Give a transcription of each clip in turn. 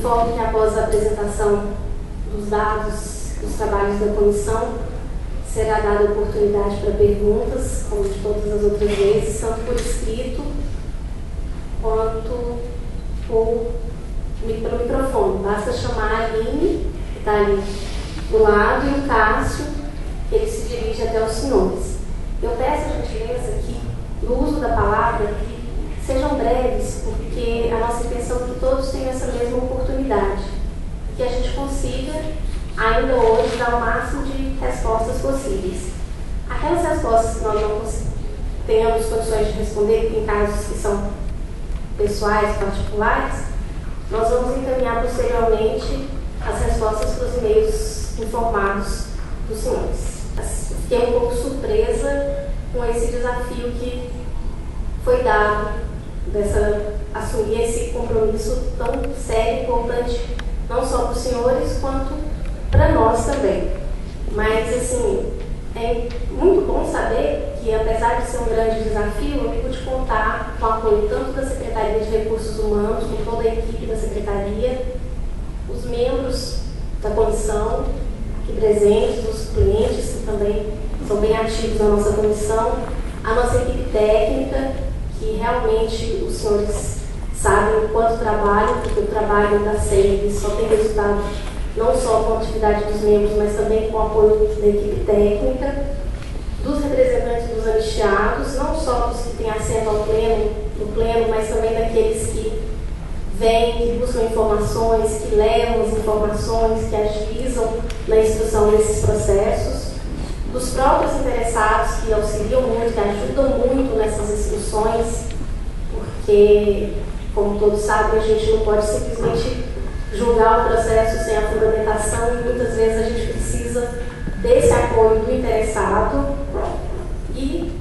Informo que após a apresentação dos dados dos trabalhos da comissão, será dada oportunidade para perguntas, como de todas as outras vezes, tanto por escrito quanto pelo microfone. Basta chamar a Aline, que está ali do lado, e o Cássio, que ele se dirige até os senhores. Eu peço a gentileza que, no uso da palavra, que sejam breves, porque a nossa intenção é que todos tenham essa mesma oportunidade, que a gente consiga, ainda hoje, dar o máximo de respostas possíveis. Aquelas respostas que nós não tenhamos condições de responder, em casos que são pessoais, particulares, nós vamos encaminhar posteriormente as respostas para os e-mails informados dos senhores. Fiquei um pouco surpresa com esse desafio que foi dado, assumir esse compromisso tão sério e importante, não só para os senhores, quanto para nós também. Mas, assim, é muito bom saber que, apesar de ser um grande desafio, eu pude contar com o apoio tanto da Secretaria de Recursos Humanos, com toda a equipe da Secretaria, os membros da comissão aqui presentes, os clientes que também são bem ativos na nossa comissão, a nossa equipe técnica, que realmente os senhores sabem o quanto trabalham, porque o trabalho da SEI só tem resultado não só com a atividade dos membros, mas também com o apoio da equipe técnica, dos representantes dos anistiados, não só dos que têm assento ao pleno, mas também daqueles que vêm, que buscam informações, que levam as informações, que agilizam na instrução desses processos, dos próprios interessados que auxiliam muito, que ajudam muito nessas instruções, porque, como todos sabem, a gente não pode simplesmente julgar o processo sem a fundamentação, e muitas vezes a gente precisa desse apoio do interessado e,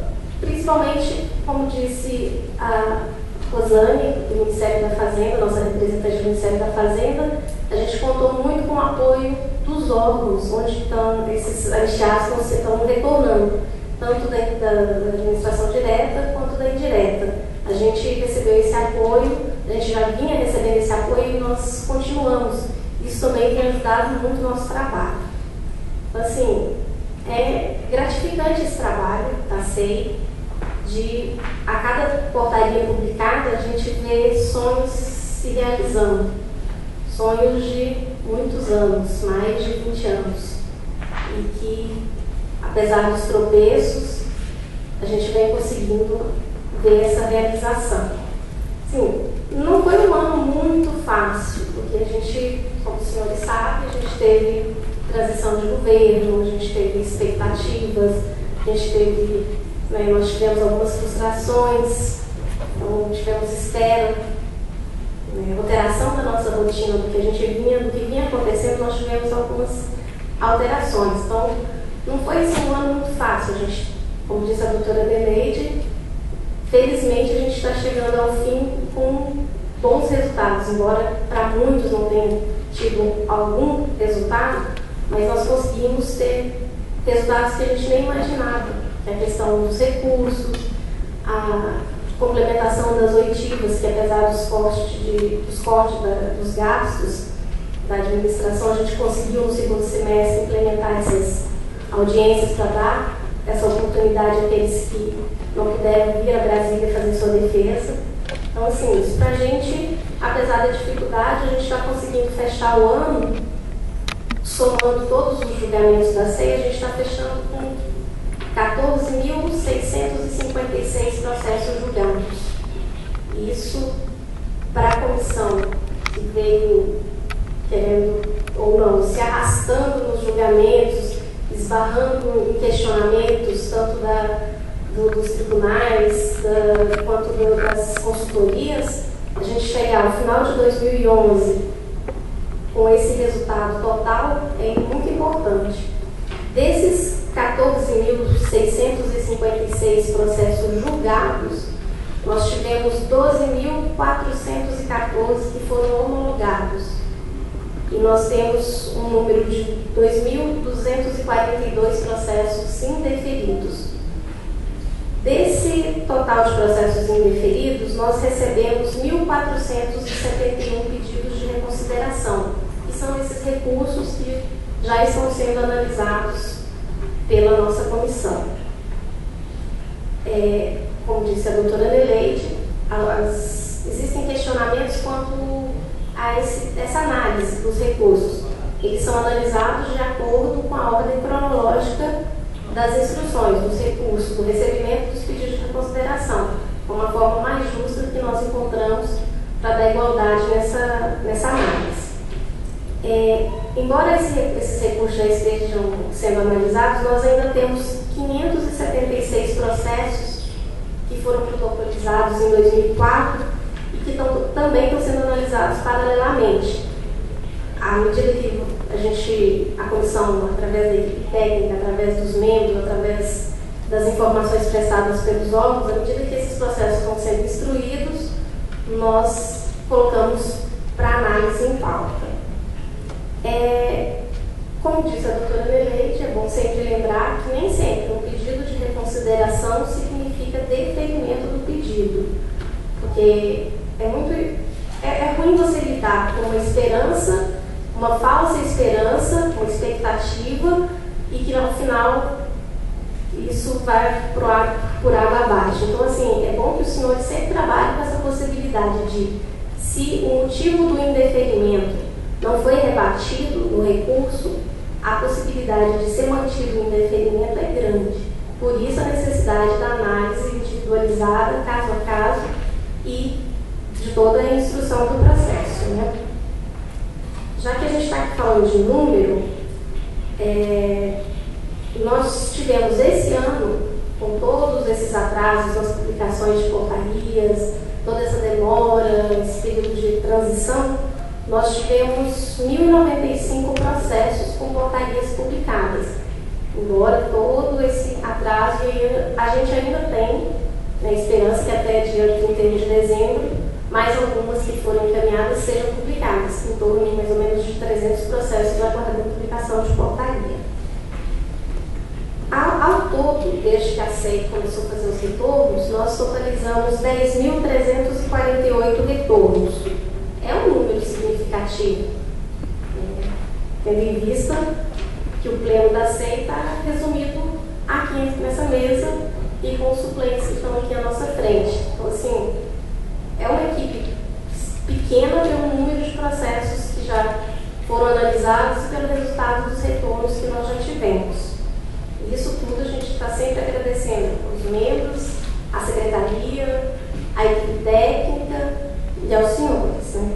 principalmente, como disse a Rosane, do Ministério da Fazenda, nossa representante do Ministério da Fazenda, a gente contou muito com o apoio dos órgãos, onde estão esses anistiados que estão retornando, tanto da administração direta quanto da indireta. A gente recebeu esse apoio, a gente já vinha recebendo esse apoio e nós continuamos. Isso também tem ajudado muito o nosso trabalho. Então, assim, é gratificante esse trabalho da SEI, de a cada portaria publicada a gente vê sonhos se realizando, sonhos de muitos anos, mais de 20 anos, e que, apesar dos tropeços, a gente vem conseguindo ver essa realização. Sim, não foi um ano muito fácil, porque a gente, como os senhores sabem, a gente teve transição de governo, a gente teve expectativas, a gente teve, nós tivemos algumas frustrações, então tivemos espera, alteração da nossa rotina, do que vinha acontecendo, nós tivemos algumas alterações. Então, não foi assim, um ano muito fácil. A gente, como disse a doutora Beneide, felizmente a gente está chegando ao fim com bons resultados, embora para muitos não tenham tido algum resultado, mas nós conseguimos ter resultados que a gente nem imaginava, que é a questão dos recursos, a complementação das oitivas, que apesar dos cortes dos gastos da administração, a gente conseguiu no segundo semestre implementar essas audiências para dar essa oportunidade àqueles que não puderam vir a Brasília fazer sua defesa. Então, assim, isso para a gente, apesar da dificuldade, a gente está conseguindo fechar o ano, somando todos os julgamentos da SEI, a gente está fechando com 14.656 processos julgados. Isso, para a comissão que veio querendo ou não, se arrastando nos julgamentos, esbarrando em questionamentos, tanto dos tribunais quanto das consultorias, a gente chegar ao final de 2011 com esse resultado total é muito importante. Desses 14.656 processos julgados, nós tivemos 12.414 que foram homologados. E nós temos um número de 2.242 processos indeferidos. Desse total de processos indeferidos, nós recebemos 1.471 pedidos de reconsideração, que são esses recursos que já estão sendo analisados pela nossa comissão. Como disse a doutora Neleide, existem questionamentos quanto a essa análise dos recursos. Eles são analisados de acordo com a ordem cronológica das instruções, dos recursos, do recebimento dos pedidos de reconsideração, como a forma mais justa que nós encontramos para dar igualdade nessa análise. Embora esses recursos já estejam sendo analisados, nós ainda temos 576 processos que foram protocolizados em 2004 e que também estão sendo analisados paralelamente. À medida que a comissão, através da equipe técnica, através dos membros, através das informações prestadas pelos órgãos, à medida que esses processos vão sendo instruídos, nós colocamos para análise em pauta. Como disse a doutora Neleide, é bom sempre lembrar que nem sempre um pedido de reconsideração significa deferimento do pedido, porque é ruim você lidar com uma esperança, uma falsa esperança, uma expectativa, e que no final isso vai por água abaixo. Então, assim, é bom que o senhor sempre trabalhe com essa possibilidade de, se o motivo do indeferimento não foi rebatido no recurso, a possibilidade de ser mantido o indeferimento é grande. Por isso, a necessidade da análise individualizada, caso a caso, e de toda a instrução do processo, né? Já que a gente está aqui falando de número, nós tivemos esse ano, com todos esses atrasos nas publicações de portarias, toda essa demora, esse período de transição, nós tivemos 1.095 processos com portarias publicadas. Embora todo esse atraso, a gente ainda tem, né, esperança que até dia 31 de dezembro, mais algumas que foram encaminhadas sejam publicadas, em torno de mais ou menos de 300 processos aguardando publicação de portaria. Ao todo, desde que a SEI começou a fazer os retornos, nós totalizamos 10.348 retornos. É um número significativo, tendo em vista que o pleno da SEI está resumido aqui nessa mesa e com os suplentes que estão aqui à nossa frente. Então, assim, é uma equipe pequena pelo número de processos que já foram analisados e pelo resultado dos retornos que nós já tivemos. Isso tudo a gente está sempre agradecendo aos membros, à secretaria, à equipe técnica e aos senhores, né?